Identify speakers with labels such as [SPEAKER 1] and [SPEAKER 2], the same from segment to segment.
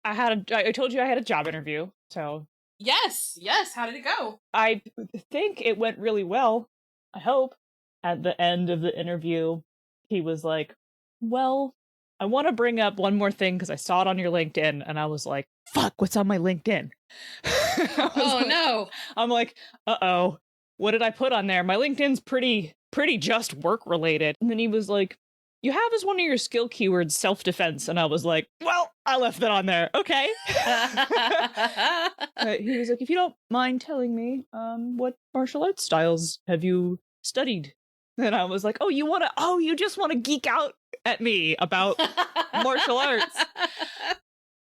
[SPEAKER 1] I told you I had a job interview, so
[SPEAKER 2] Yes. How did it go?
[SPEAKER 1] I think it went really well. I hope. At the end of the interview, he was like, well, I want to bring up one more thing because I saw it on your LinkedIn, and I was like, fuck, what's on my LinkedIn?
[SPEAKER 2] No.
[SPEAKER 1] I'm like, uh-oh, what did I put on there? My LinkedIn's pretty just work related. And then he was like, you have as one of your skill keywords self-defense. And I was like, well, I left that on there. Okay. He was like, if you don't mind telling me, what martial arts styles have you studied? And I was like, you just want to geek out at me about martial arts.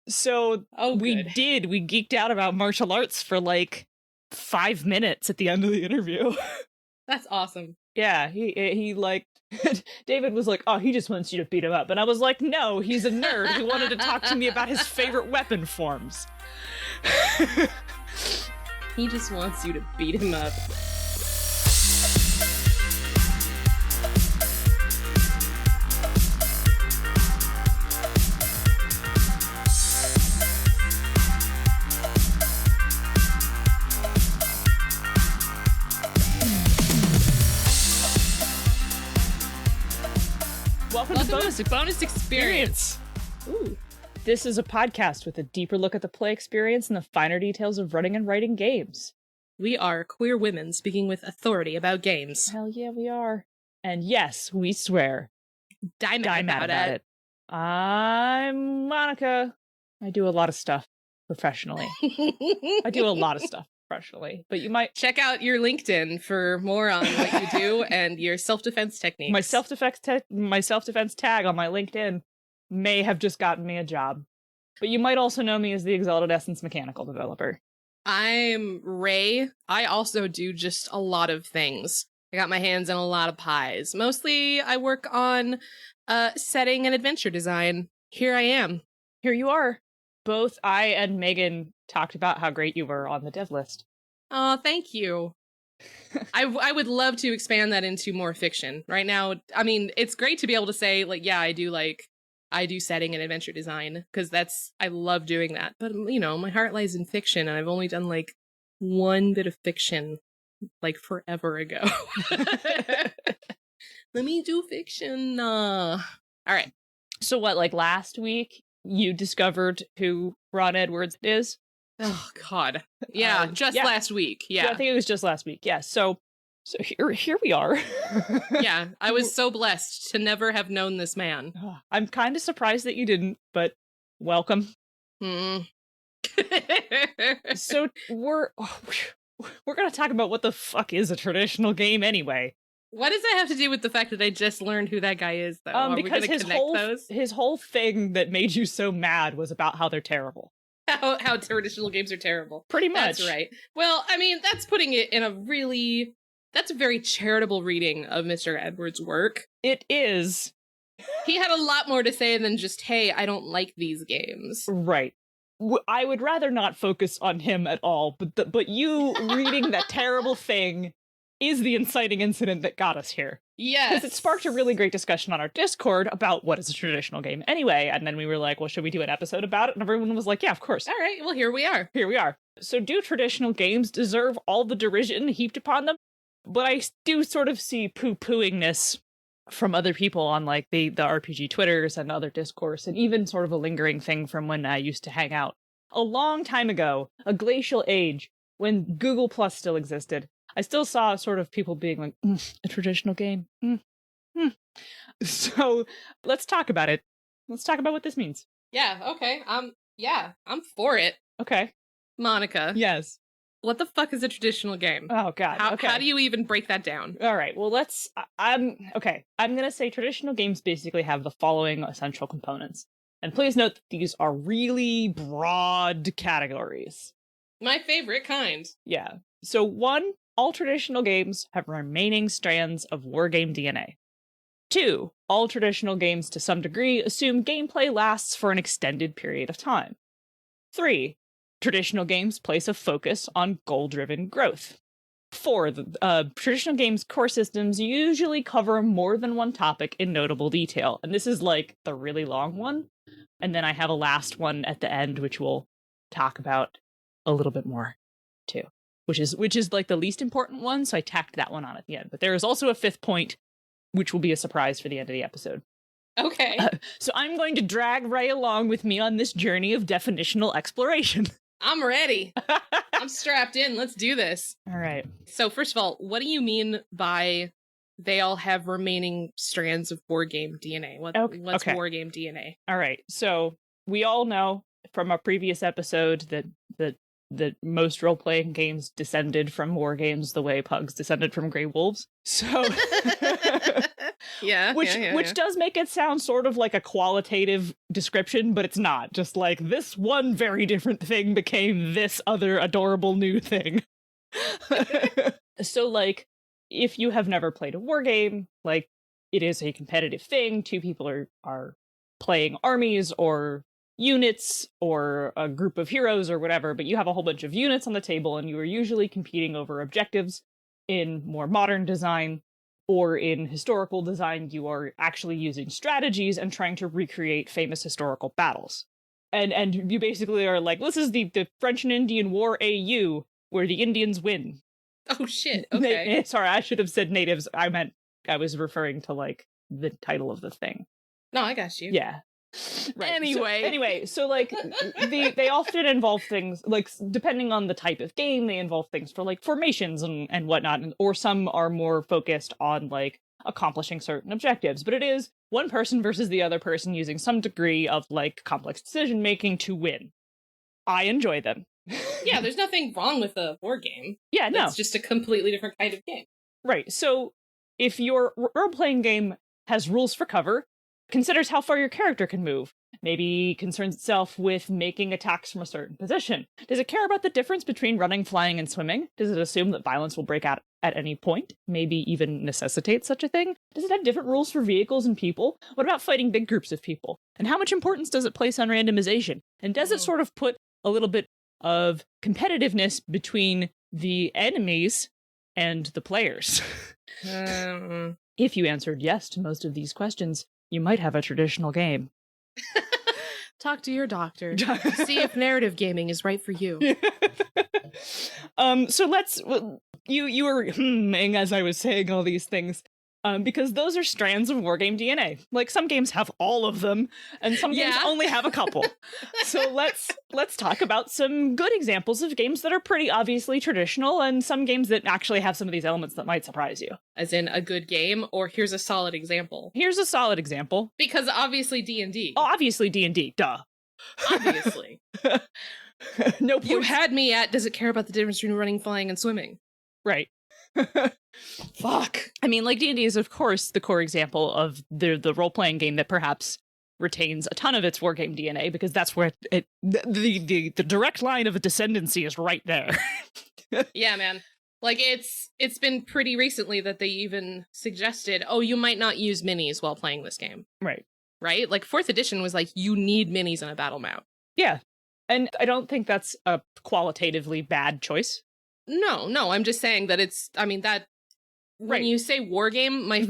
[SPEAKER 1] So we geeked out about martial arts for like 5 minutes at the end of the interview.
[SPEAKER 2] That's awesome.
[SPEAKER 1] Yeah, he like, David was like, oh, he just wants you to beat him up. And I was like, no, he's a nerd who wanted to talk to me about his favorite weapon forms.
[SPEAKER 2] He just wants you to beat him up.
[SPEAKER 1] Welcome to
[SPEAKER 2] Bonus Experience.
[SPEAKER 1] Ooh. This is a podcast with a deeper look at the play experience and the finer details of running and writing games.
[SPEAKER 2] We are queer women speaking with authority about games.
[SPEAKER 1] Hell yeah, we are. And yes, we swear.
[SPEAKER 2] Die mad about it.
[SPEAKER 1] I'm Monica. I do a lot of stuff professionally. I do a lot of stuff professionally, but you might
[SPEAKER 2] check out your LinkedIn for more on what you do and your self-defense techniques.
[SPEAKER 1] My self-defense tag on my LinkedIn may have just gotten me a job, but you might also know me as the Exalted Essence mechanical developer.
[SPEAKER 2] I'm Ray. I also do just a lot of things. I got my hands in a lot of pies. Mostly I work on setting and adventure design. Here I am.
[SPEAKER 1] Here you are. Both I and Megan talked about how great you were on the dev list.
[SPEAKER 2] Oh, thank you. I would love to expand that into more fiction. Right now, I mean, it's great to be able to say, like, yeah, I do setting and adventure design, because I love doing that. But, you know, my heart lies in fiction, and I've only done, like, one bit of fiction, like, forever ago. Let me do fiction. All right.
[SPEAKER 1] So what, like last week, you discovered who Ron Edwards is?
[SPEAKER 2] Oh, God. Yeah, last week. Yeah,
[SPEAKER 1] I think it was just last week. Yeah, so here we are.
[SPEAKER 2] Yeah, I was so blessed to never have known this man.
[SPEAKER 1] I'm kind of surprised that you didn't, but welcome. So we're going to talk about what the fuck is a traditional game anyway.
[SPEAKER 2] What does that have to do with the fact that I just learned who that guy is, though?
[SPEAKER 1] Because his whole thing that made you so mad was about how they're terrible.
[SPEAKER 2] How traditional games are terrible.
[SPEAKER 1] Pretty much.
[SPEAKER 2] That's right. Well, I mean, that's putting it in that's a very charitable reading of Mr. Edwards' work.
[SPEAKER 1] It is.
[SPEAKER 2] He had a lot more to say than just, hey, I don't like these games.
[SPEAKER 1] Right. I would rather not focus on him at all, but you reading that terrible thing is the inciting incident that got us here.
[SPEAKER 2] Yes.
[SPEAKER 1] Because it sparked a really great discussion on our Discord about what is a traditional game anyway, and then we were like, well, should we do an episode about it? And everyone was like, yeah, of course.
[SPEAKER 2] All right, well, here we are.
[SPEAKER 1] Here we are. So do traditional games deserve all the derision heaped upon them? But I do sort of see poo-pooingness from other people on like the RPG Twitters and other discourse, and even sort of a lingering thing from when I used to hang out. A long time ago, a glacial age, when Google Plus still existed, I still saw sort of people being like, a traditional game. So let's talk about it. Let's talk about what this means.
[SPEAKER 2] Yeah, okay. I'm for it.
[SPEAKER 1] Okay.
[SPEAKER 2] Monica.
[SPEAKER 1] Yes.
[SPEAKER 2] What the fuck is a traditional game?
[SPEAKER 1] Oh, God.
[SPEAKER 2] How do you even break that down?
[SPEAKER 1] All right. Well, I'm going to say traditional games basically have the following essential components. And please note that these are really broad categories.
[SPEAKER 2] My favorite kind.
[SPEAKER 1] Yeah. So 1, all traditional games have remaining strands of wargame DNA. 2, all traditional games to some degree assume gameplay lasts for an extended period of time. 3, traditional games place a focus on goal-driven growth. 4, traditional games core systems usually cover more than one topic in notable detail. And this is like the really long one. And then I have a last one at the end, which we'll talk about a little bit more too, which is like the least important one. So I tacked that one on at the end. But there is also a fifth point, which will be a surprise for the end of the episode.
[SPEAKER 2] Okay.
[SPEAKER 1] So I'm going to drag Ray along with me on this journey of definitional exploration.
[SPEAKER 2] I'm ready. I'm strapped in. Let's do this.
[SPEAKER 1] All right.
[SPEAKER 2] So first of all, what do you mean by they all have remaining strands of board game DNA? What's
[SPEAKER 1] okay.
[SPEAKER 2] board game DNA?
[SPEAKER 1] All right. So we all know from a previous episode that most role-playing games descended from war games the way pugs descended from gray wolves. So which does make it sound sort of like a qualitative description, but it's not. Just like this one very different thing became this other adorable new thing. So like if you have never played a war game, like it is a competitive thing. Two people are playing armies or units or a group of heroes or whatever, but you have a whole bunch of units on the table and you are usually competing over objectives. In more modern design or in historical design, you are actually using strategies and trying to recreate famous historical battles. And you basically are like, this is the French and Indian War AU, where the Indians win.
[SPEAKER 2] Oh shit, okay.
[SPEAKER 1] Sorry, I should have said natives. I was referring to like the title of the thing.
[SPEAKER 2] No, I got you.
[SPEAKER 1] Yeah. Right.
[SPEAKER 2] Anyway,
[SPEAKER 1] so like they often involve things like, depending on the type of game, they involve things for like formations and whatnot, or some are more focused on like accomplishing certain objectives. But it is one person versus the other person using some degree of like complex decision making to win. I enjoy them.
[SPEAKER 2] Yeah, there's nothing wrong with a board game.
[SPEAKER 1] Yeah, no.
[SPEAKER 2] It's just a completely different kind of game.
[SPEAKER 1] Right. So if your role-playing game has rules for cover, considers how far your character can move, maybe concerns itself with making attacks from a certain position. Does it care about the difference between running, flying, and swimming? Does it assume that violence will break out at any point, maybe even necessitate such a thing? Does it have different rules for vehicles and people? What about fighting big groups of people? And how much importance does it place on randomization? And does it sort of put a little bit of competitiveness between the enemies and the players? If you answered yes to most of these questions, you might have a traditional game.
[SPEAKER 2] Talk to your doctor. See if narrative gaming is right for you.
[SPEAKER 1] So let's... You were humming as I was saying all these things. Because those are strands of wargame DNA. Like, some games have all of them, and some games only have a couple. So let's talk about some good examples of games that are pretty obviously traditional, and some games that actually have some of these elements that might surprise you.
[SPEAKER 2] As in a good game, or here's a solid example?
[SPEAKER 1] Here's a solid example.
[SPEAKER 2] Because obviously D&D.
[SPEAKER 1] Oh, obviously D&D, duh.
[SPEAKER 2] Obviously.
[SPEAKER 1] No points.
[SPEAKER 2] You had me at, does it care about the difference between running, flying, and swimming?
[SPEAKER 1] Right.
[SPEAKER 2] Fuck.
[SPEAKER 1] I mean, like, D&D is, of course, the core example of the role-playing game that perhaps retains a ton of its wargame DNA, because that's where the direct line of a descendancy is right there.
[SPEAKER 2] Yeah, man. Like, it's been pretty recently that they even suggested, oh, you might not use minis while playing this game.
[SPEAKER 1] Right.
[SPEAKER 2] Right? Like, 4th edition was like, you need minis on a battle map.
[SPEAKER 1] Yeah. And I don't think that's a qualitatively bad choice.
[SPEAKER 2] No, I'm just saying that when you say war game, my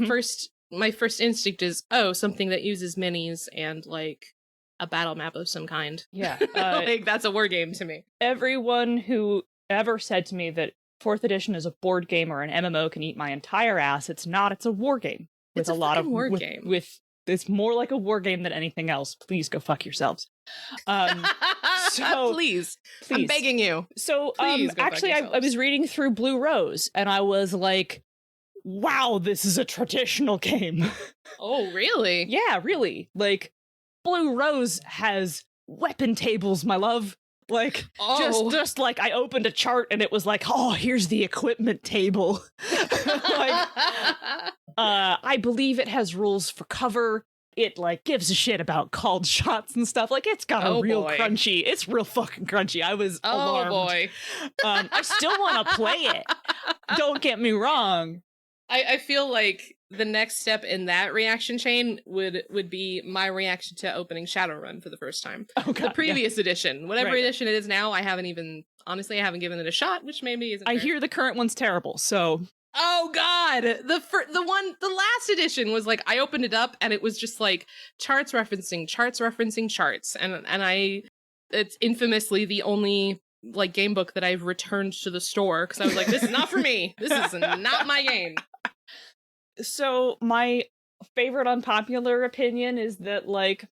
[SPEAKER 2] first instinct is, oh, something that uses minis and like a battle map of some kind.
[SPEAKER 1] Yeah.
[SPEAKER 2] Like, that's a war game to me. Everyone
[SPEAKER 1] who ever said to me that 4th edition is a board game or an MMO can eat my entire ass, it's not. It's a war game.
[SPEAKER 2] It's a lot of war game.
[SPEAKER 1] It's more like a war game than anything else. Please go fuck yourselves. So
[SPEAKER 2] please, I'm begging you.
[SPEAKER 1] So actually, I was reading through Blue Rose, and I was like, wow, this is a traditional game.
[SPEAKER 2] Oh, really?
[SPEAKER 1] Yeah, really. Like, Blue Rose has weapon tables, my love. Like, just like, I opened a chart and it was like, oh, here's the equipment table. Like, I believe it has rules for cover. It, like, gives a shit about called it's and stuff. Like, it's got a real crunchy. It's real fucking crunchy. I was alarmed.
[SPEAKER 2] Oh, boy.
[SPEAKER 1] I still want to play it. Don't get me wrong.
[SPEAKER 2] I feel like the next step in that reaction chain would be my reaction to opening Shadowrun for the first time.
[SPEAKER 1] Oh, God,
[SPEAKER 2] the previous edition. Whatever edition it is now, I haven't given it a shot, which maybe isn't
[SPEAKER 1] I
[SPEAKER 2] fair.
[SPEAKER 1] hear the current one's terrible, so...
[SPEAKER 2] Oh God, the last edition was like I opened it up and it was just like charts referencing charts, and it's infamously the only like game book that I've returned to the store because I was like, this is not for me. This is not my game.
[SPEAKER 1] So my favorite unpopular opinion is that like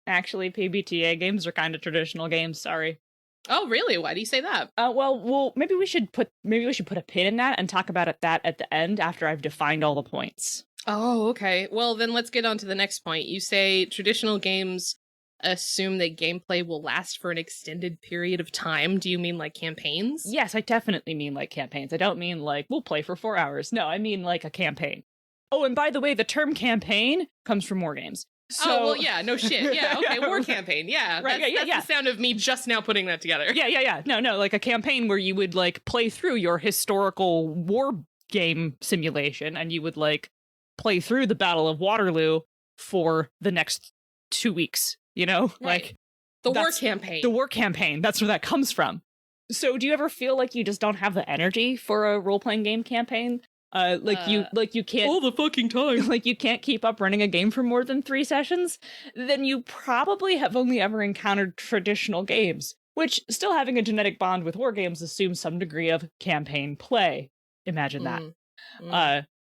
[SPEAKER 1] actually PBTA games are kind of traditional games. Sorry.
[SPEAKER 2] Oh, really? Why do you say that?
[SPEAKER 1] Well, maybe we should put a pin in that and talk about that at the end after I've defined all the points.
[SPEAKER 2] Oh, okay. Well, then let's get on to the next point. You say traditional games assume that gameplay will last for an extended period of time. Do you mean like campaigns?
[SPEAKER 1] Yes, I definitely mean like campaigns. I don't mean like we'll play for 4 hours. No, I mean like a campaign. Oh, and by the way, the term campaign comes from war games. So...
[SPEAKER 2] Oh, well, yeah, no shit. Yeah, okay, war campaign. Yeah,
[SPEAKER 1] right,
[SPEAKER 2] that's the sound of me just now putting that together.
[SPEAKER 1] Yeah. No, like a campaign where you would like play through your historical war game simulation and you would like play through the Battle of Waterloo for the next 2 weeks, you know?
[SPEAKER 2] Right.
[SPEAKER 1] Like
[SPEAKER 2] the war campaign.
[SPEAKER 1] The war campaign, that's where that comes from. So do you ever feel like you just don't have the energy for a role-playing game campaign? You can't
[SPEAKER 2] all the fucking time.
[SPEAKER 1] Like you can't keep up running a game for more than 3 sessions, then you probably have only ever encountered traditional games, which still having a genetic bond with war games assumes some degree of campaign play. Imagine that.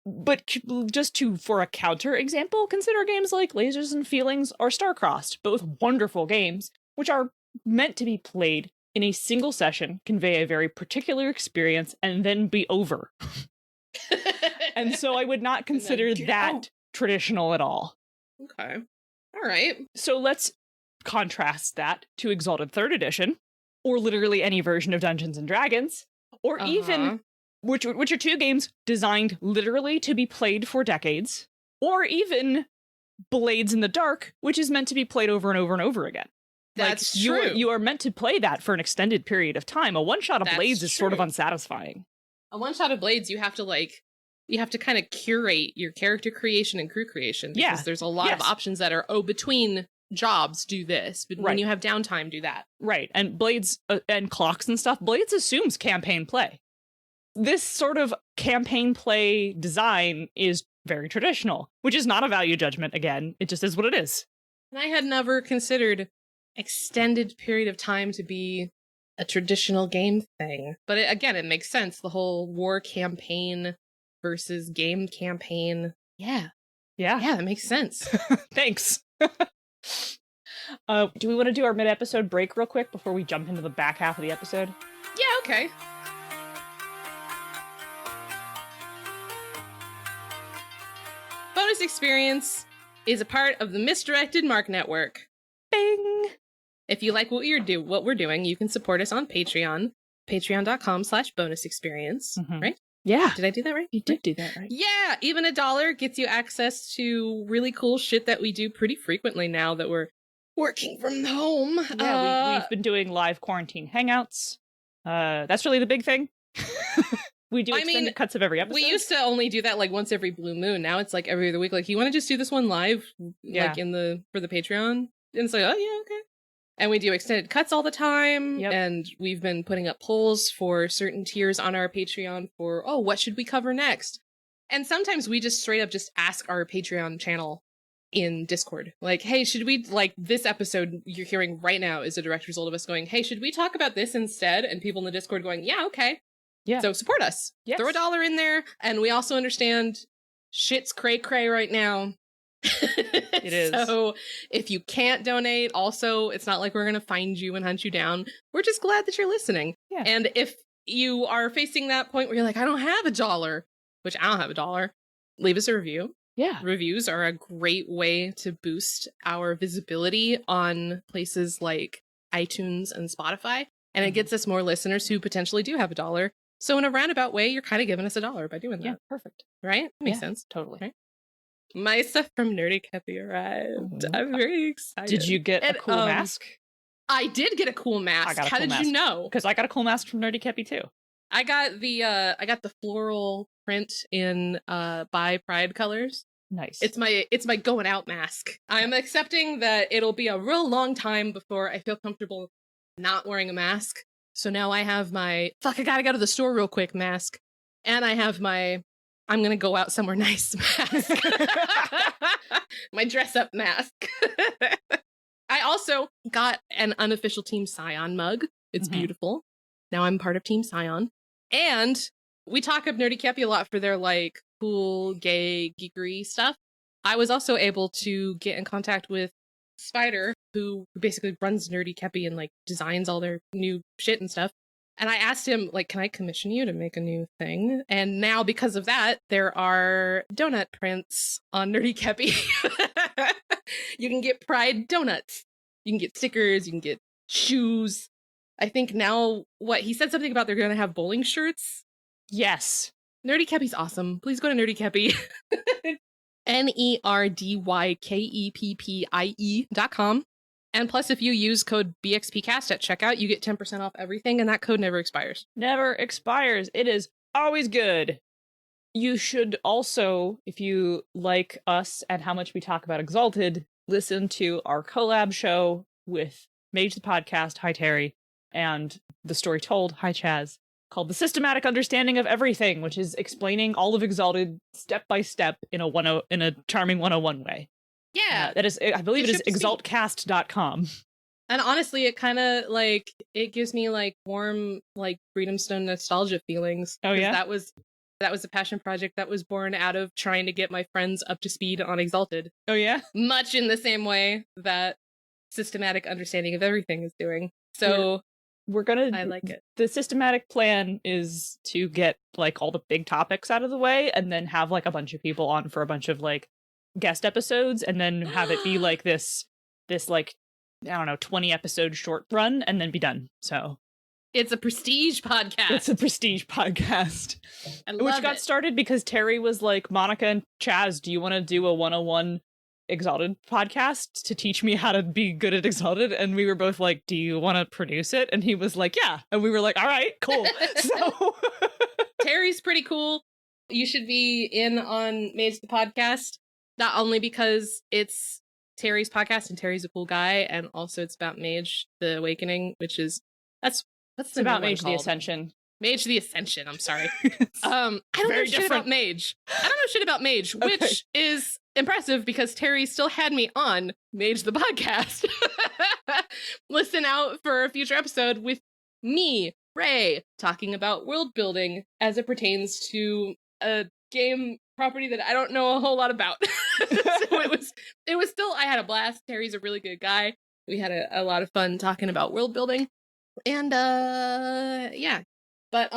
[SPEAKER 1] But for a counter example, consider games like Lasers and Feelings or Starcrossed, both wonderful games, which are meant to be played in a single session, convey a very particular experience, and then be over. And so I would not consider that traditional at all.
[SPEAKER 2] Okay. All right.
[SPEAKER 1] So let's contrast that to Exalted 3rd Edition, or literally any version of Dungeons and Dragons, or even, which are 2 games designed literally to be played for decades, or even Blades in the Dark, which is meant to be played over and over and over again.
[SPEAKER 2] That's
[SPEAKER 1] like,
[SPEAKER 2] true.
[SPEAKER 1] You are meant to play that for an extended period of time. A one-shot of Blades is sort of unsatisfying.
[SPEAKER 2] A one-shot of Blades, you have to kind of curate your character creation and crew creation. Because there's a lot of options that are, between jobs, do this. But when you have downtime, do that.
[SPEAKER 1] Right. And Blades and clocks and stuff, Blades assumes campaign play. This sort of campaign play design is very traditional, which is not a value judgment, again. It just is what it is.
[SPEAKER 2] And I had never considered extended period of time to be a traditional game thing. But it makes sense. The whole war campaign versus game campaign. Yeah, that makes sense.
[SPEAKER 1] Thanks. Do we want to do our mid-episode break real quick before we jump into the back half of the episode?
[SPEAKER 2] Yeah, okay. Bonus Experience is a part of the Misdirected Mark Network.
[SPEAKER 1] Bing!
[SPEAKER 2] If you like what we're doing, you can support us on Patreon, patreon.com/bonusexperience, right?
[SPEAKER 1] Yeah.
[SPEAKER 2] Did I do that right?
[SPEAKER 1] You did do that right.
[SPEAKER 2] Yeah, even $1 gets you access to really cool shit that we do pretty frequently now that we're working from home.
[SPEAKER 1] Yeah, we've been doing live quarantine hangouts. That's really the big thing. We do extended cuts of every episode.
[SPEAKER 2] We used to only do that like once every blue moon. Now it's like every other week. Like, you want to just do this one live, like for the Patreon? And it's like, oh yeah, okay. And we do extended cuts all the time.
[SPEAKER 1] Yep.
[SPEAKER 2] And we've been putting up polls for certain tiers on our Patreon for, what should we cover next? And sometimes we just straight up just ask our Patreon channel in Discord. Like, hey, should we, like, this episode you're hearing right now is a direct result of us going, hey, should we talk about this instead? And people in the Discord going, yeah, okay.
[SPEAKER 1] Yeah.
[SPEAKER 2] So support us.
[SPEAKER 1] Yes.
[SPEAKER 2] Throw $1 in there. And we also understand shit's cray-cray right now.
[SPEAKER 1] It is.
[SPEAKER 2] So if you can't donate, also, it's not like we're going to find you and hunt you down. We're just glad that you're listening.
[SPEAKER 1] Yeah.
[SPEAKER 2] And if you are facing that point where you're like, I don't have $1, which I don't have $1, leave us a review.
[SPEAKER 1] Yeah.
[SPEAKER 2] Reviews are a great way to boost our visibility on places like iTunes and Spotify. And it gets us more listeners who potentially do have $1. So in a roundabout way, you're kind of giving us $1 by doing that.
[SPEAKER 1] Yeah, perfect.
[SPEAKER 2] Right? Makes sense.
[SPEAKER 1] Totally.
[SPEAKER 2] Right? My stuff from Nerdy Cappy arrived. I'm very excited.
[SPEAKER 1] Did you get a cool mask?
[SPEAKER 2] I did get a cool mask. How did you know?
[SPEAKER 1] Because I got a cool mask from Nerdy Cappy too.
[SPEAKER 2] I got the floral print in Bi Pride colors.
[SPEAKER 1] Nice.
[SPEAKER 2] It's my going out mask. I'm accepting that it'll be a real long time before I feel comfortable not wearing a mask. So now I have my I gotta go to the store real quick mask. And I have my I'm going to go out somewhere nice mask. My dress up mask. I also got an unofficial Team Scion mug. It's beautiful. Now I'm part of Team Scion. And we talk of Nerdy Kepi a lot for their like cool, gay, geekery stuff. I was also able to get in contact with Spider, who basically runs Nerdy Kepi and like designs all their new shit and stuff. And I asked him, like, can I commission you to make a new thing? And now, because of that, there are donut prints on Nerdy Kepi. You can get Pride donuts. You can get stickers. You can get shoes. I think now, he said something about they're going to have bowling shirts.
[SPEAKER 1] Yes.
[SPEAKER 2] Nerdy Kepi's awesome. Please go to Nerdy Kepi. NERDYKEPPIE.com. And plus, if you use code BXPcast at checkout, you get 10% off everything, and that code never expires.
[SPEAKER 1] Never expires. It is always good. You should also, if you like us and how much we talk about Exalted, listen to our collab show with Mage the Podcast, hi Terry, and The Story Told, hi Chaz, called The Systematic Understanding of Everything, which is explaining all of Exalted step by step in a charming 101 way.
[SPEAKER 2] Yeah.
[SPEAKER 1] That is, I believe it is exaltcast.com.
[SPEAKER 2] And honestly, it kind of like, it gives me like warm, like Freedom Stone nostalgia feelings.
[SPEAKER 1] Oh yeah?
[SPEAKER 2] That was a passion project that was born out of trying to get my friends up to speed on Exalted.
[SPEAKER 1] Oh yeah?
[SPEAKER 2] Much in the same way that Systematic Understanding of Everything is doing. So I like it.
[SPEAKER 1] The systematic plan is to get like all the big topics out of the way and then have like a bunch of people on for a bunch of like guest episodes and then have it be like this like, I don't know, 20 episode short run and then be done. So
[SPEAKER 2] it's a prestige podcast.
[SPEAKER 1] It's a prestige podcast.
[SPEAKER 2] Which
[SPEAKER 1] got started because Terry was like, Monica and Chaz, do you want to do a 101 Exalted podcast to teach me how to be good at Exalted? And we were both like, do you want to produce it? And he was like, yeah. And we were like, all right, cool. So
[SPEAKER 2] Terry's pretty cool. You should be in on Mage the Podcast. Not only because it's Terry's podcast and Terry's a cool guy, and also it's about Mage the Awakening, which is what's
[SPEAKER 1] it's about Mage the Ascension.
[SPEAKER 2] Mage the Ascension. I'm sorry. I don't know shit about Mage. I don't know shit about Mage, which is impressive because Terry still had me on Mage the Podcast. Listen out for a future episode with me, Ray, talking about world building as it pertains to a game property that I don't know a whole lot about. So it was still, I had a blast. Terry's a really good guy. We had a lot of fun talking about world building. And yeah. But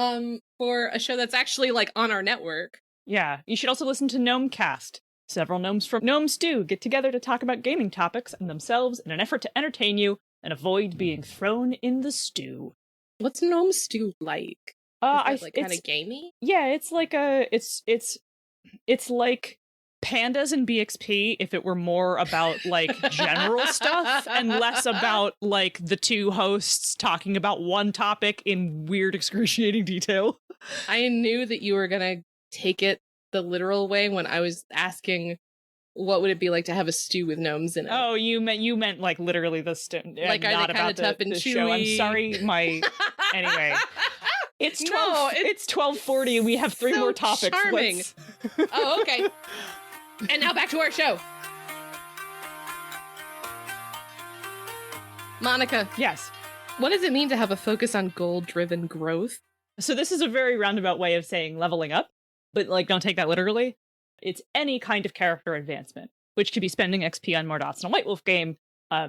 [SPEAKER 2] for a show that's actually like on our network.
[SPEAKER 1] Yeah. You should also listen to Gnomecast. Several gnomes from Gnome Stew get together to talk about gaming topics and themselves in an effort to entertain you and avoid being thrown in the stew.
[SPEAKER 2] What's Gnome Stew like? Is it kind of gamey?
[SPEAKER 1] Yeah, it's like it's like Pandas and BXP if it were more about like general stuff and less about like the two hosts talking about one topic in weird excruciating detail.
[SPEAKER 2] I knew that you were gonna take it the literal way when I was asking what would it be like to have a stew with gnomes in it.
[SPEAKER 1] Oh, you meant like literally the stew,
[SPEAKER 2] like
[SPEAKER 1] not about the show. I'm sorry, anyway. It's 12:40 and we have three more topics.
[SPEAKER 2] Charming. Oh, okay. And now back to our show. Monica.
[SPEAKER 1] Yes.
[SPEAKER 2] What does it mean to have a focus on goal-driven growth?
[SPEAKER 1] So this is a very roundabout way of saying leveling up, but like don't take that literally. It's any kind of character advancement, which could be spending XP on more dots in a White Wolf game,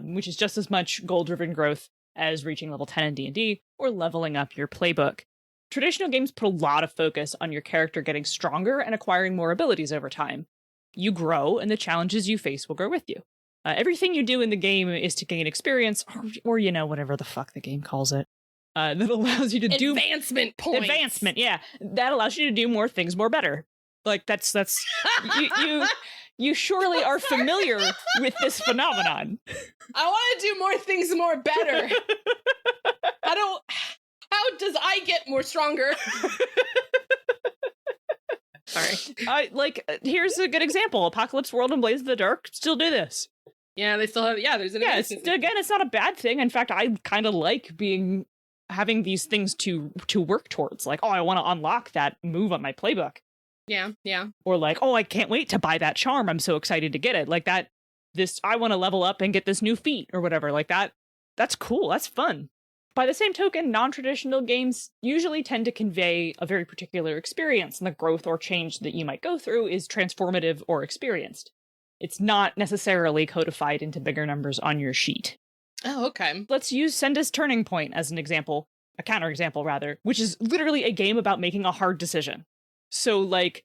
[SPEAKER 1] which is just as much goal-driven growth as reaching level 10 in D&D, or leveling up your playbook. Traditional games put a lot of focus on your character getting stronger and acquiring more abilities over time. You grow, and the challenges you face will grow with you. Everything you do in the game is to gain experience, or whatever the fuck the game calls it. That allows you to do...
[SPEAKER 2] Advancement points!
[SPEAKER 1] Advancement, yeah. That allows you to do more things more better. Like, that's... You surely are familiar with this phenomenon.
[SPEAKER 2] I want to do more things more better. How does I get more stronger? Sorry.
[SPEAKER 1] Here's a good example. Apocalypse World and Blaze of the Dark still do this.
[SPEAKER 2] Yeah, they still have, there's an
[SPEAKER 1] it's not a bad thing. In fact, I kind of like being having these things to work towards. Like, oh, I want to unlock that move on my playbook.
[SPEAKER 2] Yeah, yeah.
[SPEAKER 1] Or like, oh, I can't wait to buy that charm. I'm so excited to get it. Like that, I want to level up and get this new feat or whatever. Like that's cool. That's fun. By the same token, non-traditional games usually tend to convey a very particular experience, and the growth or change that you might go through is transformative or experienced. It's not necessarily codified into bigger numbers on your sheet.
[SPEAKER 2] Oh, okay.
[SPEAKER 1] Let's use Senda's Turning Point as an example, a counterexample rather, which is literally a game about making a hard decision. So, like,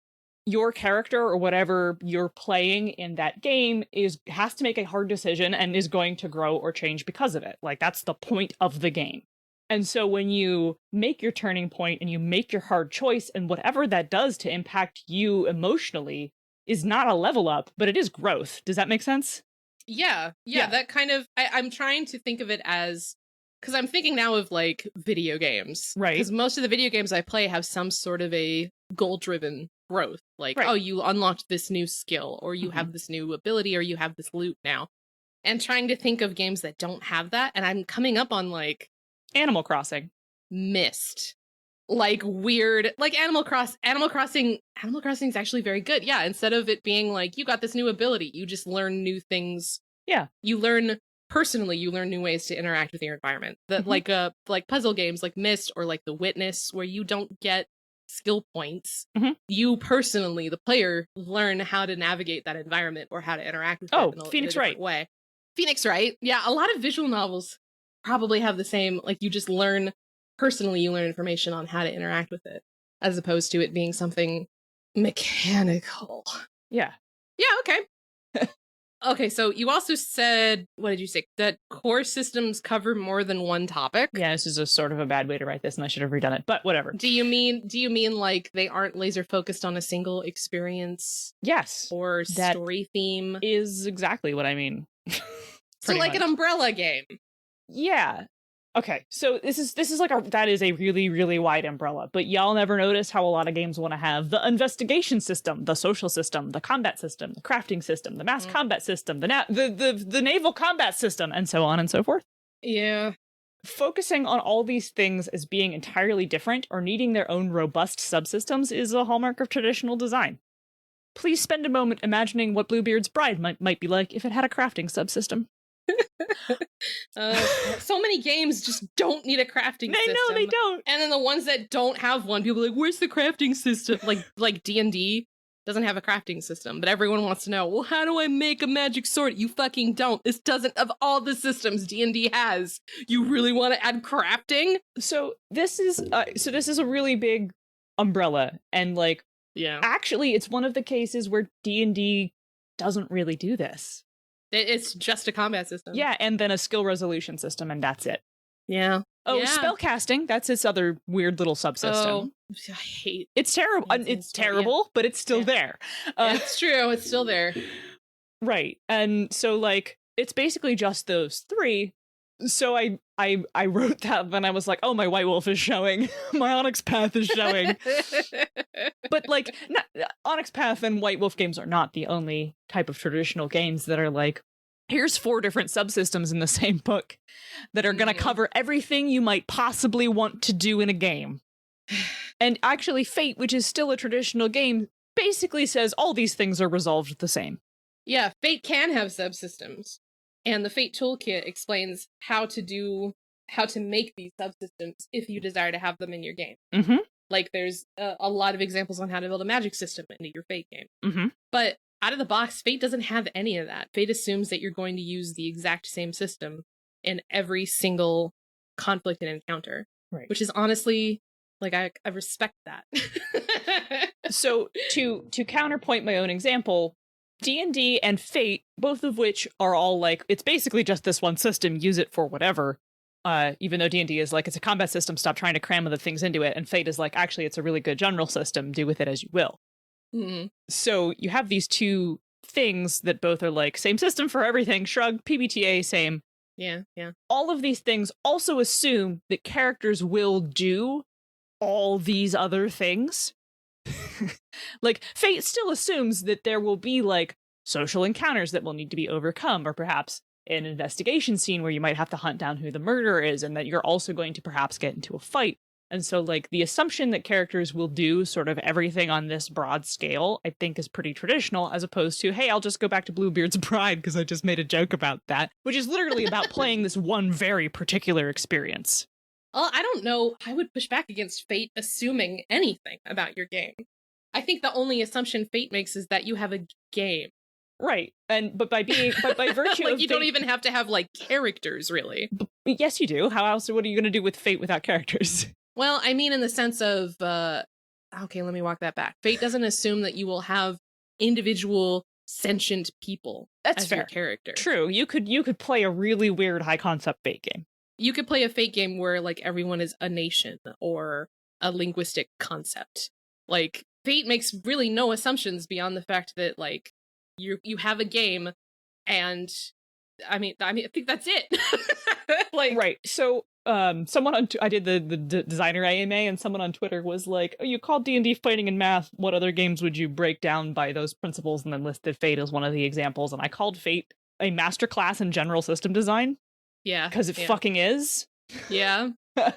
[SPEAKER 1] your character or whatever you're playing in that game has to make a hard decision and is going to grow or change because of it. Like, that's the point of the game. And so when you make your turning point and you make your hard choice, and whatever that does to impact you emotionally is not a level up, but it is growth. Does that make sense?
[SPEAKER 2] Yeah. That kind of, I'm trying to think of it as, because I'm thinking now of like video games.
[SPEAKER 1] Right.
[SPEAKER 2] Because most of the video games I play have some sort of a goal-driven growth. Like,
[SPEAKER 1] right.
[SPEAKER 2] Oh, you unlocked this new skill, or you have this new ability, or you have this loot now. And trying to think of games that don't have that. And I'm coming up on like
[SPEAKER 1] Animal Crossing.
[SPEAKER 2] Mist. Like weird, like Animal Crossing is actually very good. Yeah, instead of it being like, you got this new ability, you just learn new things.
[SPEAKER 1] Yeah.
[SPEAKER 2] You learn new ways to interact with your environment. That like puzzle games like Myst or like The Witness, where you don't get skill points. You personally, the player, learn how to navigate that environment or how to interact with it in a
[SPEAKER 1] Phoenix Wright
[SPEAKER 2] way. Phoenix Wright. Yeah, a lot of visual novels probably have the same, like you just learn personally, you learn information on how to interact with it, as opposed to it being something mechanical.
[SPEAKER 1] Yeah.
[SPEAKER 2] Yeah, okay. Okay, so you also said, what did you say? That core systems cover more than one topic?
[SPEAKER 1] Yeah, this is a sort of a bad way to write this, and I should have redone it, but whatever.
[SPEAKER 2] Do you mean like they aren't laser focused on a single experience?
[SPEAKER 1] Yes.
[SPEAKER 2] Or story theme?
[SPEAKER 1] Is exactly what I mean.
[SPEAKER 2] So like an umbrella game.
[SPEAKER 1] Yeah. Okay, so this is like that is a really, really wide umbrella, but y'all never notice how a lot of games want to have the investigation system, the social system, the combat system, the crafting system, the mass combat system, the naval combat system, and so on and so forth.
[SPEAKER 2] Yeah.
[SPEAKER 1] Focusing on all these things as being entirely different or needing their own robust subsystems is a hallmark of traditional design. Please spend a moment imagining what Bluebeard's Bride might be like if it had a crafting subsystem.
[SPEAKER 2] So many games just don't need a crafting system.
[SPEAKER 1] No, they don't.
[SPEAKER 2] And then the ones that don't have one, people are like, where's the crafting system? Like D&D doesn't have a crafting system, but everyone wants to know, well, how do I make a magic sword? You fucking don't. This doesn't, of all the systems D&D has, you really want to add crafting?
[SPEAKER 1] So this is a really big umbrella, and like,
[SPEAKER 2] yeah,
[SPEAKER 1] actually it's one of the cases where D&D doesn't really do this.
[SPEAKER 2] It's just a combat system.
[SPEAKER 1] Yeah, and then a skill resolution system, and that's it.
[SPEAKER 2] Yeah.
[SPEAKER 1] Oh, yeah. Spellcasting, that's its other weird little subsystem.
[SPEAKER 2] Oh, I hate
[SPEAKER 1] it's terrible. It's terrible, but it's still there.
[SPEAKER 2] It's true. It's still there.
[SPEAKER 1] Right. And so, like, it's basically just those three. So I wrote that, and I was like, oh, my White Wolf is showing. My Onyx Path is showing. But, like, Onyx Path and White Wolf games are not the only type of traditional games that are like, here's 4 different subsystems in the same book that are going to cover everything you might possibly want to do in a game. And actually, Fate, which is still a traditional game, basically says all these things are resolved the same.
[SPEAKER 2] Yeah, Fate can have subsystems. And the Fate Toolkit explains how to make these subsystems if you desire to have them in your game. Like, there's a lot of examples on how to build a magic system into your Fate game. But out of the box, Fate doesn't have any of that. Fate assumes that you're going to use the exact same system in every single conflict and encounter. Right. Which is honestly, like, I respect that.
[SPEAKER 1] So, to counterpoint my own example, D&D and Fate, both of which are all like, it's basically just this one system, use it for whatever. Even though D&D is like, it's a combat system, stop trying to cram other things into it. And Fate is like, actually, it's a really good general system, do with it as you will. So you have these two things that both are like, same system for everything, shrug, PBTA, same.
[SPEAKER 2] Yeah.
[SPEAKER 1] All of these things also assume that characters will do all these other things. Like, Fate still assumes that there will be, like, social encounters that will need to be overcome, or perhaps an investigation scene where you might have to hunt down who the murderer is, and that you're also going to perhaps get into a fight. And so, like, the assumption that characters will do sort of everything on this broad scale, I think is pretty traditional, as opposed to, hey, I'll just go back to Bluebeard's Bride because I just made a joke about that, which is literally about playing this one very particular experience.
[SPEAKER 2] Well, I don't know. I would push back against Fate assuming anything about your game. I think the only assumption Fate makes is that you have a game.
[SPEAKER 1] Right. But by virtue
[SPEAKER 2] like,
[SPEAKER 1] of
[SPEAKER 2] you don't even have to have, like, characters, really.
[SPEAKER 1] Yes, you do. How else? What are you going to do with Fate without characters?
[SPEAKER 2] Well, I mean, in the sense of, okay, let me walk that back. Fate doesn't assume that you will have individual sentient people as
[SPEAKER 1] fair.
[SPEAKER 2] Your character.
[SPEAKER 1] True. You could play a really weird high concept Fate game.
[SPEAKER 2] You could play a Fate game where, like, everyone is a nation or a linguistic concept. Like, Fate makes really no assumptions beyond the fact that, like, you have a game, and I mean, I think that's it. Like,
[SPEAKER 1] right. So, someone I did the designer AMA, and someone on Twitter was like, "Oh, you called D&D fighting and math. What other games would you break down by those principles?" And then listed Fate as one of the examples. And I called Fate a masterclass in general system design.
[SPEAKER 2] Yeah,
[SPEAKER 1] because it fucking is.
[SPEAKER 2] Yeah.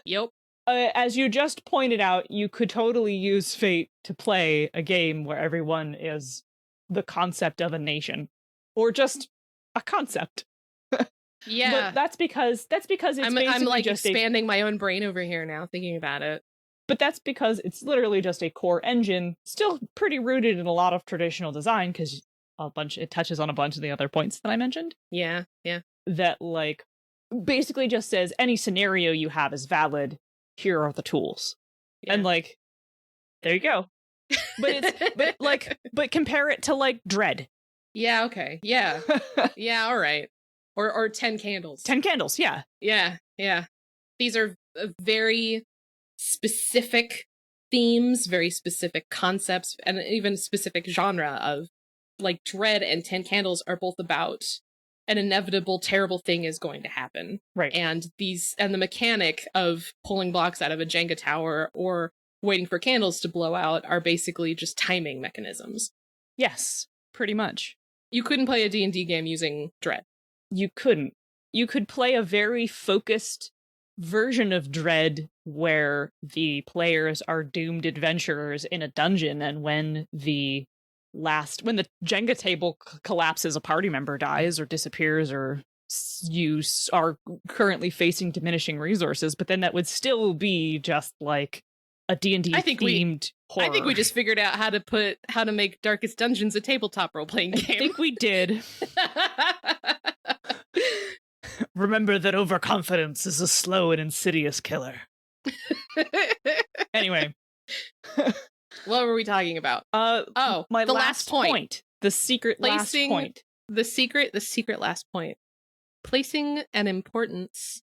[SPEAKER 2] Yep.
[SPEAKER 1] As you just pointed out, you could totally use Fate to play a game where everyone is the concept of a nation, or just a concept.
[SPEAKER 2] Yeah,
[SPEAKER 1] but that's because it's
[SPEAKER 2] I'm like
[SPEAKER 1] just
[SPEAKER 2] expanding my own brain over here now, thinking about it.
[SPEAKER 1] But that's because it's literally just a core engine, still pretty rooted in a lot of traditional design, because it touches on a bunch of the other points that I mentioned.
[SPEAKER 2] Yeah, yeah.
[SPEAKER 1] That, like, basically just says any scenario you have is valid. Here are the tools, and, like, there you go. But compare it to, like, Dread.
[SPEAKER 2] Yeah. Okay. Yeah. Yeah. All right. Or 10 Candles.
[SPEAKER 1] 10 Candles. Yeah.
[SPEAKER 2] Yeah. Yeah. These are very specific themes, very specific concepts, and even specific genre of, like, Dread and 10 Candles are both about an inevitable terrible thing is going to happen.
[SPEAKER 1] Right.
[SPEAKER 2] And the mechanic of pulling blocks out of a Jenga tower or waiting for candles to blow out are basically just timing mechanisms.
[SPEAKER 1] Yes, pretty much.
[SPEAKER 2] You couldn't play a D&D game using Dread.
[SPEAKER 1] You couldn't. You could play a very focused version of Dread where the players are doomed adventurers in a dungeon, and when the Jenga table collapses, a party member dies or disappears, or you are currently facing diminishing resources, but then that would still be just like a D&D themed horror.
[SPEAKER 2] I think we just figured out how to make Darkest Dungeons a tabletop role-playing game.
[SPEAKER 1] I think we did. Remember that overconfidence is a slow and insidious killer. Anyway.
[SPEAKER 2] What were we talking about?
[SPEAKER 1] The last point. The secret last point.
[SPEAKER 2] The secret last point. Placing an importance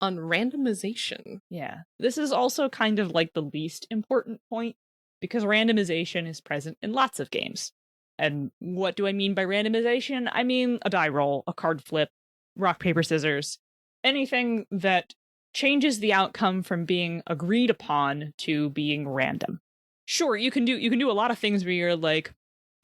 [SPEAKER 2] on randomization.
[SPEAKER 1] Yeah. This is also kind of like the least important point, because randomization is present in lots of games. And what do I mean by randomization? I mean a die roll, a card flip, rock, paper, scissors, anything that changes the outcome from being agreed upon to being random. Sure, you can do a lot of things where you're like,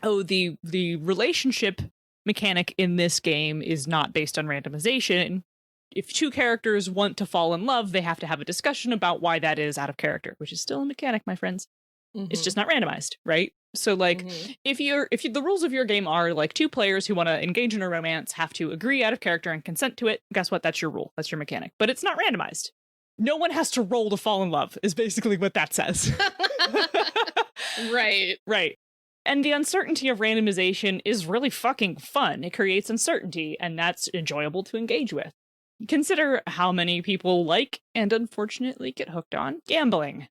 [SPEAKER 1] oh, the relationship mechanic in this game is not based on randomization. If two characters want to fall in love, they have to have a discussion about why that is out of character, which is still a mechanic, my friends. Mm-hmm. It's just not randomized, right? So, like, if the rules of your game are, like, two players who want to engage in a romance have to agree out of character and consent to it, guess what? That's your rule. That's your mechanic. But it's not randomized. No one has to roll to fall in love, is basically what that says.
[SPEAKER 2] Right.
[SPEAKER 1] Right. And the uncertainty of randomization is really fucking fun. It creates uncertainty, and that's enjoyable to engage with. Consider how many people like, and unfortunately get hooked on, gambling.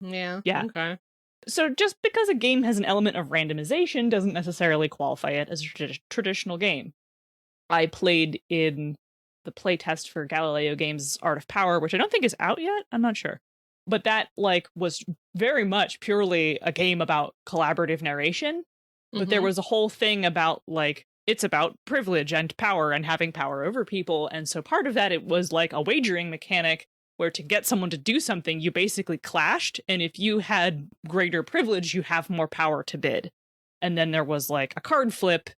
[SPEAKER 2] Yeah.
[SPEAKER 1] Yeah.
[SPEAKER 2] Okay.
[SPEAKER 1] So just because a game has an element of randomization doesn't necessarily qualify it as a traditional game. I played in the playtest for Galileo Games' Art of Power, which I don't think is out yet. I'm not sure. But that, like, was very much purely a game about collaborative narration. But there was a whole thing about, like, it's about privilege and power and having power over people. And so part of that, it was like a wagering mechanic where to get someone to do something, you basically clashed. And if you had greater privilege, you have more power to bid. And then there was, like, a card flip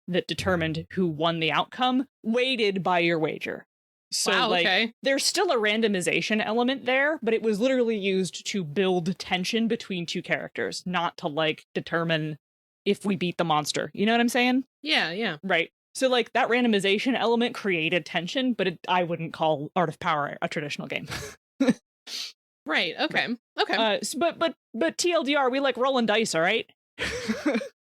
[SPEAKER 1] that determined who won the outcome, weighted by your wager. So,
[SPEAKER 2] wow, okay.
[SPEAKER 1] there's still a randomization element there, but it was literally used to build tension between two characters, not to, determine if we beat the monster. You know what I'm saying?
[SPEAKER 2] Yeah, yeah.
[SPEAKER 1] Right. So, that randomization element created tension, but I wouldn't call Art of Power a traditional game.
[SPEAKER 2] Right, okay.
[SPEAKER 1] Right.
[SPEAKER 2] Okay.
[SPEAKER 1] But TLDR, we like rolling dice, all right?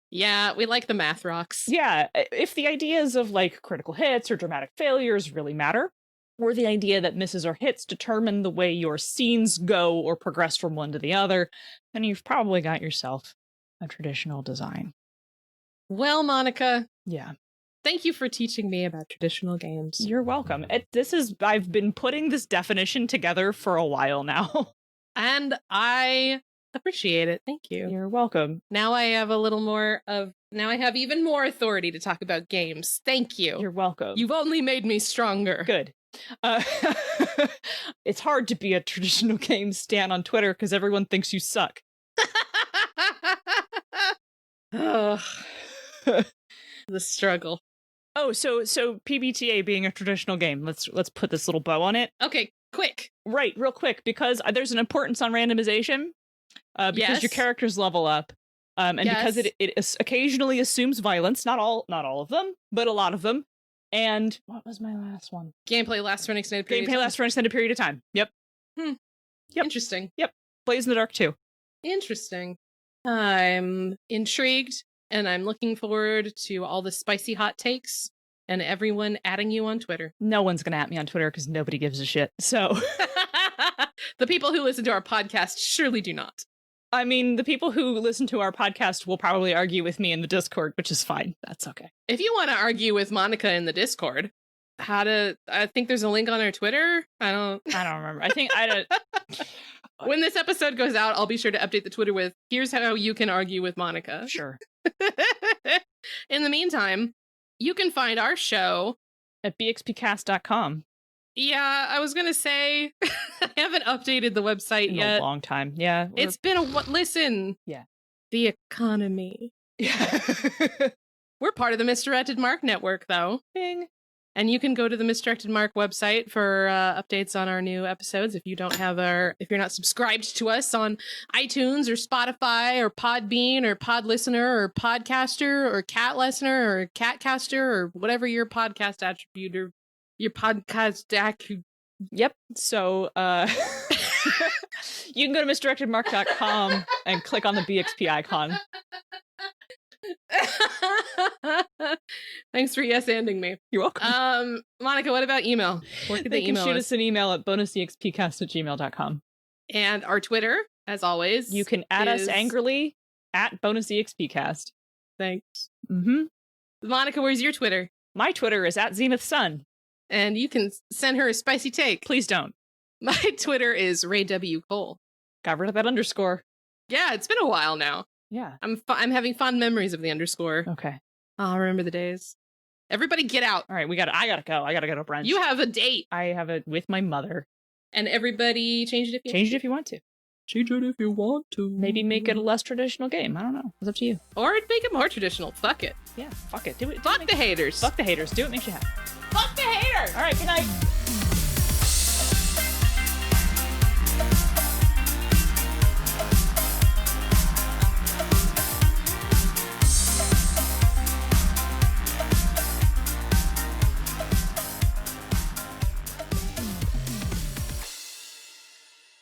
[SPEAKER 2] Yeah, we like the math rocks.
[SPEAKER 1] Yeah, if the ideas of, critical hits or dramatic failures really matter, or the idea that misses or hits determine the way your scenes go or progress from one to the other, then you've probably got yourself a traditional design.
[SPEAKER 2] Well, Monica.
[SPEAKER 1] Yeah.
[SPEAKER 2] Thank you for teaching me about traditional games.
[SPEAKER 1] You're welcome. I've been putting this definition together for a while now.
[SPEAKER 2] And I appreciate it. Thank you.
[SPEAKER 1] You're welcome.
[SPEAKER 2] Now I have even more authority to talk about games. Thank you.
[SPEAKER 1] You're welcome.
[SPEAKER 2] You've only made me stronger.
[SPEAKER 1] Good. It's hard to be a traditional game stan on Twitter because everyone thinks you suck.
[SPEAKER 2] The struggle.
[SPEAKER 1] Oh, so PBTA being a traditional game. Let's put this little bow on it.
[SPEAKER 2] Okay, quick.
[SPEAKER 1] Right, real quick, because there's an importance on randomization. Because your characters level up. And because it occasionally assumes violence, not all of them, but a lot of them. And what was my last one?
[SPEAKER 2] Gameplay lasts for an extended period.
[SPEAKER 1] Gameplay lasts for an extended period of time. Yep.
[SPEAKER 2] Yep. Interesting.
[SPEAKER 1] Yep. Blaze in the Dark too.
[SPEAKER 2] Interesting. I'm intrigued, and I'm looking forward to all the spicy hot takes and everyone adding you on Twitter.
[SPEAKER 1] No one's gonna at me on Twitter because nobody gives a shit. So
[SPEAKER 2] the people who listen to our podcast surely do not.
[SPEAKER 1] I mean, the people who listen to our podcast will probably argue with me in the Discord, which is fine. That's okay.
[SPEAKER 2] If you want to argue with Monica in the Discord, I think there's a link on our Twitter. I don't
[SPEAKER 1] remember.
[SPEAKER 2] When this episode goes out, I'll be sure to update the Twitter with, here's how you can argue with Monica.
[SPEAKER 1] Sure.
[SPEAKER 2] In the meantime, you can find our show
[SPEAKER 1] at bxpcast.com.
[SPEAKER 2] Yeah, I was going to say, I haven't updated the website yet.
[SPEAKER 1] In a long time. Yeah.
[SPEAKER 2] It's been listen.
[SPEAKER 1] Yeah.
[SPEAKER 2] The economy.
[SPEAKER 1] Yeah.
[SPEAKER 2] We're part of the Misdirected Mark network, though.
[SPEAKER 1] Bing.
[SPEAKER 2] And you can go to the Misdirected Mark website for updates on our new episodes. If you're not subscribed to us on iTunes or Spotify or Podbean or Pod Listener or Podcaster or Cat Listener or Catcaster or whatever your podcast attribute or your podcast
[SPEAKER 1] Yep. So you can go to misdirectedmark.com and click on the BXP icon.
[SPEAKER 2] Thanks for yes-anding me.
[SPEAKER 1] You're welcome.
[SPEAKER 2] Monica, what about email? Where could they
[SPEAKER 1] can shoot us an email at bonusexpcast@gmail.com.
[SPEAKER 2] And our Twitter, as always.
[SPEAKER 1] You can add us angrily at bonusexpcast.
[SPEAKER 2] Thanks.
[SPEAKER 1] Mm-hmm.
[SPEAKER 2] Monica, where's your Twitter?
[SPEAKER 1] My Twitter is at @ZenithSun.
[SPEAKER 2] And you can send her a spicy take.
[SPEAKER 1] Please don't.
[SPEAKER 2] My Twitter is Ray W. Cole.
[SPEAKER 1] Got rid of that underscore.
[SPEAKER 2] Yeah, it's been a while now.
[SPEAKER 1] Yeah.
[SPEAKER 2] I'm having fond memories of the underscore.
[SPEAKER 1] Okay.
[SPEAKER 2] I'll remember the days. Everybody get out.
[SPEAKER 1] All right, I gotta go. I gotta go to brunch.
[SPEAKER 2] You have a date.
[SPEAKER 1] I have it with my mother.
[SPEAKER 2] And everybody change it if you
[SPEAKER 1] Change it if you want to.
[SPEAKER 2] Change it if you want to.
[SPEAKER 1] Maybe make it a less traditional game. I don't know. It's up to you.
[SPEAKER 2] Or make it more traditional. Fuck it.
[SPEAKER 1] Yeah, fuck it. Do it.
[SPEAKER 2] Fuck the haters.
[SPEAKER 1] Fuck the haters. Do what makes you happy.
[SPEAKER 2] Fuck the haters!
[SPEAKER 1] All right, good night.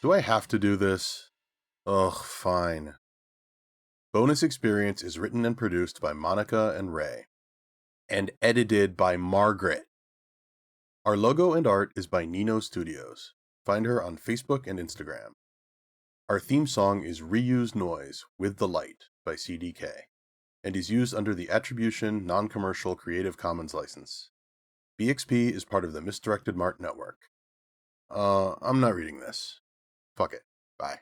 [SPEAKER 3] Do I have to do this? Ugh, fine. Bonus Experience is written and produced by Monica and Ray, and edited by Margaret. Our logo and art is by Nino Studios. Find her on Facebook and Instagram. Our theme song is Reuse Noise with the Light by CDK, and is used under the Attribution Non-Commercial Creative Commons license. BXP is part of the Misdirected Mart network. I'm not reading this. Fuck it. Bye.